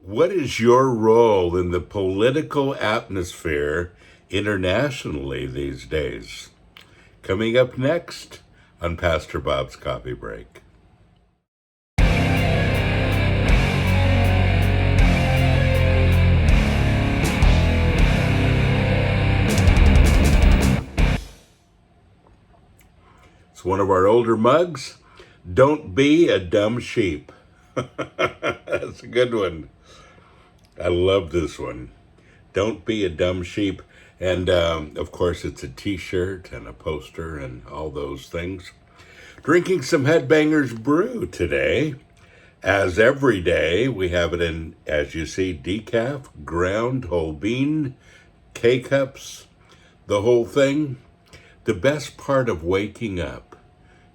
What is your role in the political atmosphere internationally these days? Coming up next on Pastor Bob's Coffee Break. It's one of our older mugs. Don't be a dumb sheep. That's a good one. I love this one. Don't be a dumb sheep. And of course, it's a t-shirt and a poster and all those things. Drinking some Headbangers Brew today. As every day, we have it in, as you see, decaf, ground, whole bean, K-cups, the whole thing. The best part of waking up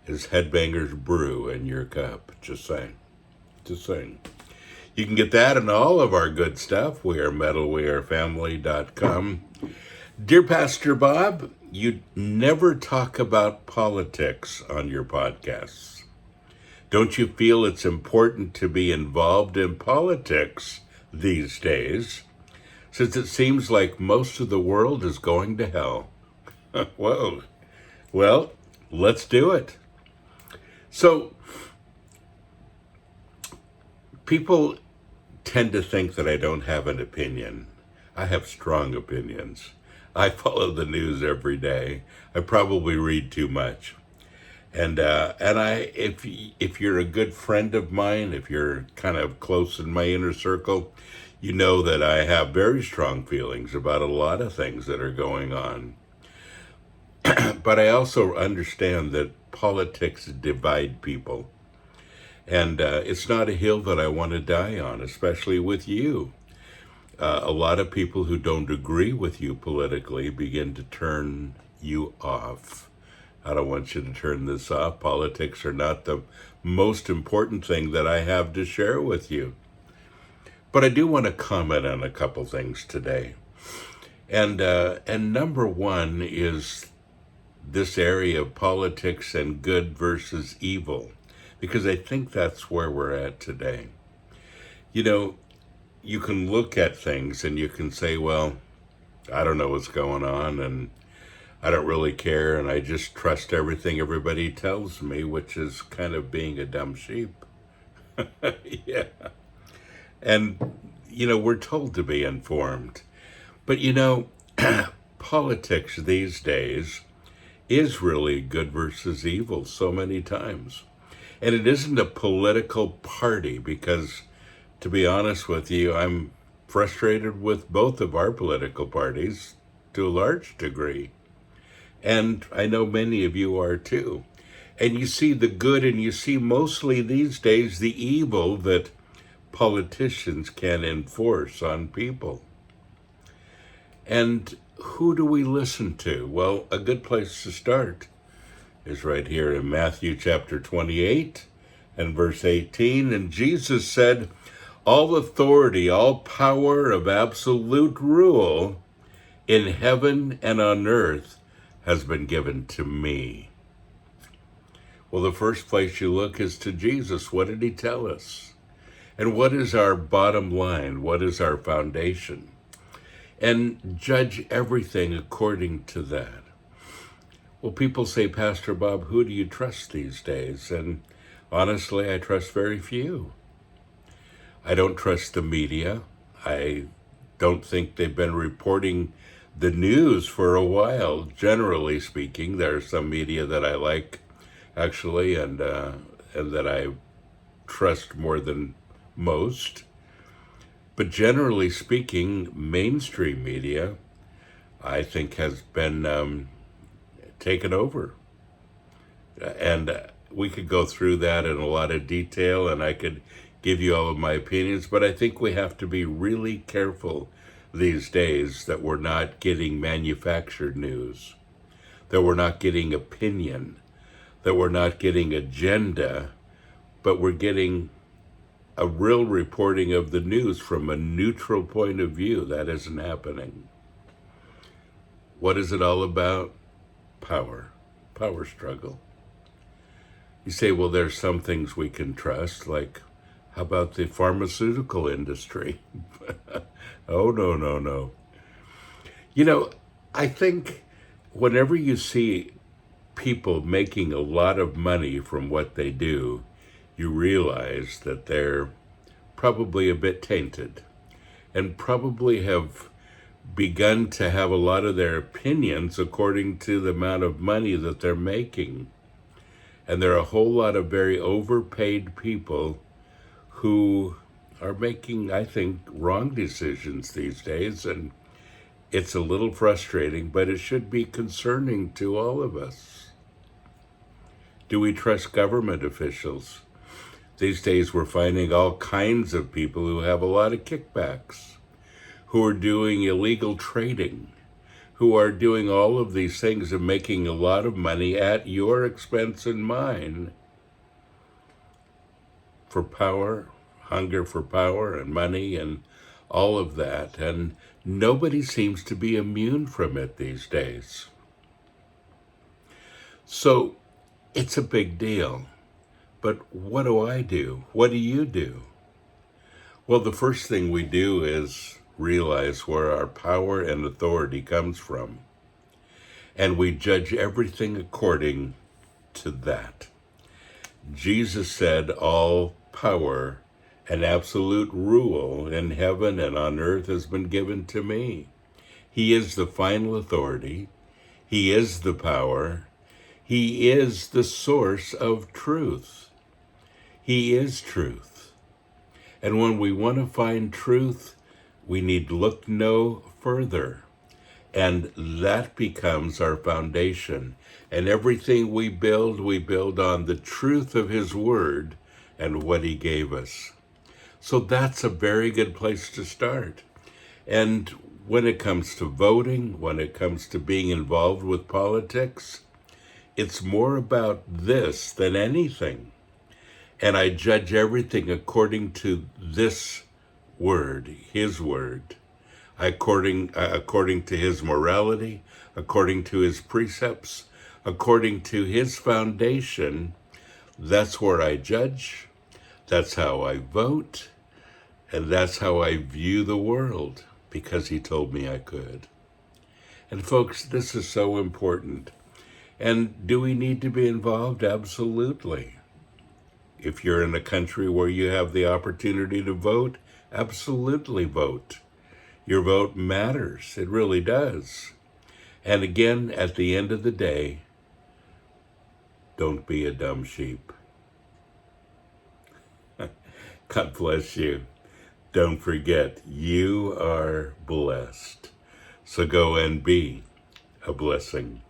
is Headbangers Brew in your cup. Just saying. Just saying. You can get that and all of our good stuff. We are metalwearfamily.com. Dear Pastor Bob, you never talk about politics on your podcasts. Don't you feel it's important to be involved in politics these days, since it seems like most of the world is going to hell? Whoa. Well, let's do it. So, people tend to think that I don't have an opinion. I have strong opinions. I follow the news every day. I probably read too much. And if you're a good friend of mine, if you're kind of close in my inner circle, you know that I have very strong feelings about a lot of things that are going on. But I also understand that politics divide people. And it's not a hill that I want to die on, especially with you. A lot of people who don't agree with you politically begin to turn you off. I don't want you to turn this off. Politics are not the most important thing that I have to share with you. But I do want to comment on a couple things today. And number one is this area of politics and good versus evil, because I think that's where we're at today. You know, you can look at things and you can say, well, I don't know what's going on and I don't really care and I just trust everything everybody tells me, which is kind of being a dumb sheep. Yeah. And, we're told to be informed. But, politics these days is really good versus evil so many times. And it isn't a political party because, to be honest with you, I'm frustrated with both of our political parties to a large degree. And I know many of you are too. And you see the good and you see mostly these days the evil that politicians can enforce on people. And who do we listen to? Well, a good place to start is right here in Matthew chapter 28 and verse 18. And Jesus said, all authority, all power of absolute rule in heaven and on earth has been given to me. Well, the first place you look is to Jesus. What did he tell us? And what is our bottom line? What is our foundation? And judge everything according to that. Well, people say, Pastor Bob, who do you trust these days? And honestly, I trust very few. I don't trust the media. I don't think they've been reporting the news for a while. Generally speaking, there are some media that I like, actually, and that I trust more than most. But generally speaking, mainstream media, I think, has been taken over. And we could go through that in a lot of detail, and I could give you all of my opinions, but I think we have to be really careful these days that we're not getting manufactured news, that we're not getting opinion, that we're not getting agenda, but we're getting a real reporting of the news from a neutral point of view. That isn't happening. What is it all about? Power struggle. You say, well, there's some things we can trust, like How about the pharmaceutical industry? Oh, no, no, no. You know, I think whenever you see people making a lot of money from what they do, you realize that they're probably a bit tainted and probably have begun to have a lot of their opinions according to the amount of money that they're making. And there are a whole lot of very overpaid people who are making, I think, wrong decisions these days. And it's a little frustrating, but it should be concerning to all of us. Do we trust government officials? These days we're finding all kinds of people who have a lot of kickbacks, who are doing illegal trading, who are doing all of these things and making a lot of money at your expense and mine for power, hunger for power and money and all of that. And nobody seems to be immune from it these days. So it's a big deal. But what do I do? What do you do? Well, the first thing we do is realize where our power and authority comes from. And we judge everything according to that. Jesus said, all power and absolute rule in heaven and on earth has been given to me. He is the final authority. He is the power. He is the source of truth. He is truth. And when we want to find truth, we need look no further. And that becomes our foundation. And everything we build on the truth of his word and what he gave us. So that's a very good place to start. And when it comes to voting, when it comes to being involved with politics, it's more about this than anything. And I judge everything according to this word, his word, according to his morality, according to his precepts, according to his foundation. That's where I judge. That's how I vote. And that's how I view the world, because he told me I could. And folks, this is so important. And do we need to be involved? Absolutely. If you're in a country where you have the opportunity to vote, absolutely vote. Your vote matters. It really does. And again, at the end of the day, don't be a dumb sheep. God bless you. Don't forget, you are blessed. So go and be a blessing.